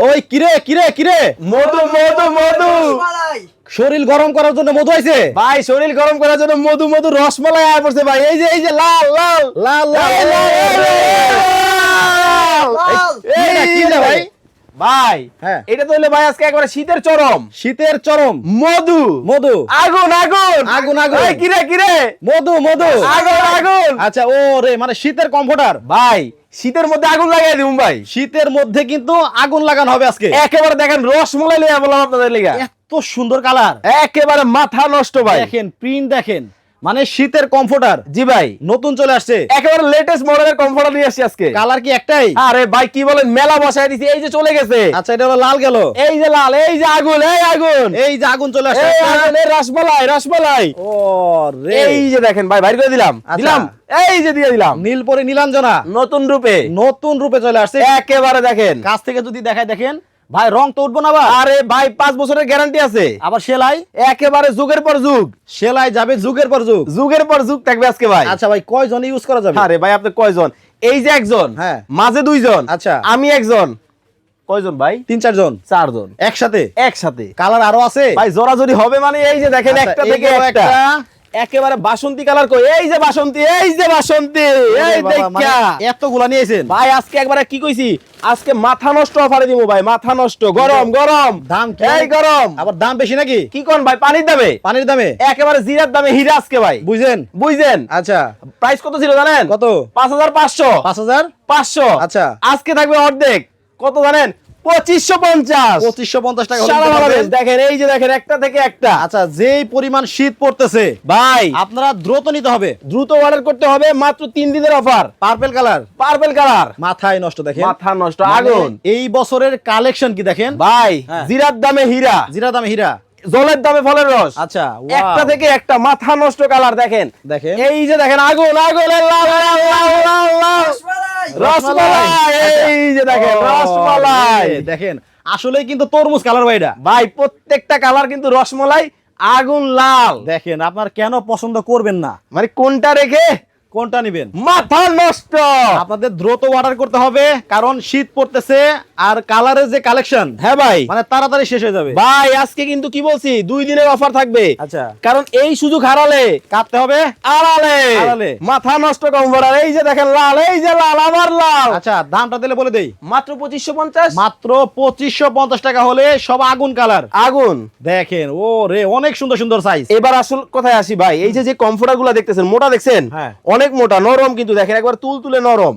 ওই কিরে কিরে কিরে মধু মধু মধু শরীর গরম করার জন্য মধু আইছে ভাই, শরীর গরম করার জন্য মধু মধু রসমালাই আয় পড়ছে ভাই। এই যে লাল লাল লাল লাল এই লাল, এই কি রে ভাই? ভাই হ্যাঁ। এটা তো হলো ভাই আজকে একবারে শীতের চরম শীতের চরম মধু মধু আগুন আগুন আগুন, আগুন। এই কিরে কিরে মধু মধু আগুন আগুন। আচ্ছা ও রে মানে শীতের কমফোর্টার ভাই শীতের মধ্যে আগুন লাগাই দিবুম ভাই। শীতের মধ্যে কিন্তু আগুন লাগানো হবে আজকে একেবারে দেখেন রসমালাই লইয়া বললাম আপনাদের লিগা। এত সুন্দর কালার একেবারে মাথা নষ্ট ভাই। দেখেন প্রিন্ট দেখেন মানে শীতের কমফোর্টার জি ভাই, নতুন চলে আসছে একেবারে লেটেস্ট মডেলের কমফোর্টার নিয়ে আসছি আজকে। কালার কি একটাই? আরে ভাই কি বলেন, মেলা বসায় দিছি। এই যে চলে গেছে, আচ্ছা এটা হলো লাল গেল, এই যে লাল, এই যে আগুন, এই আগুন, এই যে আগুন চলে আসছে এই একটা। আগুন, এই রসমালাই রসমালাই। ও রে এই যে দেখেন ভাই, বাইরে করে দিলাম আচ্ছা। দিলাম, এই যে দিয়ে দিলাম নীলপরি নীলাঞ্জনা নতুন রূপে। নতুন রূপে চলে আসছে। একেবারে দেখেন কাছ থেকে যদি দেখায় দেখেন ভাই রং তো উঠবো না বা আরে ভাই 5 বছরের গ্যারান্টি আছে। আবার সেলাই একেবারে যুগের পর যুগ, সেলাই যাবে যুগের পর যুগ। যুগের পর যুগ থাকবে আজকে ভাই। আচ্ছা ভাই কয়জন ইউজ করা যাবে? আরে ভাই আপনি কয়জন? এই যে একজন, হ্যাঁ। মাঝে দুইজন, আচ্ছা। আমি একজন, কয়জন ভাই? 3-4 জন 4 জন একসাথে। একসাথে। কালার আরো আছে ভাই জোরাজোরি হবে মানে এই যে দেখেন আচ্ছা, একটা এই থেকে গেলো একটা একেবারে বাসন্তী কালার কই, এই যে বাসন্তী, এই যে বাসন্তী, এই বাবা, মানে দেখা এতগুলা নিয়েছেন ভাই। আজকে একবারে কি কইছি, আজকে মাথা নষ্ট অফারে দিব ভাই, মাথা নষ্ট। গরম গরম দাম কি? এই গরম। আবার দাম বেশি নাকি? কি কোন ভাই, পানির দামে, পানির দামে একেবারে জিরার দামে হীরা আজকে ভাই, বুঝছেন? বুঝছেন? আচ্ছা প্রাইস কত ছিল জানেন? কত? 5500 5000 500। আচ্ছা। আজকে থাকবে অর্ধেক, কত জানেন? 2550 2550 টাকা সারা হলে নিতে বাংলাদেশ পারবেন। দেখেন, এই যে দেখেন একটা থেকে একটা। আচ্ছা যেই পরিমাণ শীত পড়তেছে ভাই আপনারা দ্রুত নিতে হবে। দ্রুত অর্ডার করতে হবে, মাত্র 3 দিনের offer. Purple colour purple colour, মাথায় নষ্ট দেখেন, মাথা নষ্ট মানে আগুন। এই বছরের কালেকশন কি দেখেন ভাই হ্যাঁ। জিরার দামে হীরা, জিরা দামে হীরা। জলের দামে ফলের রস। আচ্ছা একটা wow, থেকে একটা মাথা নষ্ট কালার দেখেন। দেখেন এই যে দেখেন আগুন আগুন, লাল লাল লাল লাল লাল রসমালাই, এই যে দেখেন ও, রসমালাই। রে, দেখেন আসলেই কিন্তু তরমুজ কালার ভাই এটা। ভাই প্রত্যেকটা কালার কিন্তু রসমালাই, আগুন লাল। দেখেন আপনার কেন পছন্দ করবেন না, মানে কোনটা রেখে কোনটা নেবেন? মাথা নষ্ট। আপনাদের দ্রুত অর্ডার করতে হবে কারণ শীত পড়তেছে আর কালারের যে কালেকশন হ্যাঁ ভাই, মানে তাড়াতাড়ি শেষ হয়ে যাবে। ভাই আজকে কিন্তু কি বলছি, 2 দিনের অফার থাকবে। আচ্ছা কারণ এই সুযোগ হারালে কাটতে হবে। আড়ালে আড়ালে। মাথা নষ্ট কম্বরার। এই যে দেখেন লাল, এই যে লাল, আমার লাল। আচ্ছা দামটা দিলে বলে দেই, মাত্র 2550। মাত্র 2550 টাকা হলে সব আগুন কালার। আগুন। দেখেন ও রে অনেক সুন্দর সুন্দর সাইজ। এবার আসল কথায় আসি ভাই, এই যে কমফোর্টার গুলা দেখতেছেন, মোটা দেখছেন, হ্যাঁ। অনেক মোটা, নরম কিন্তু দেখেন একবার তুল তুলে নরম।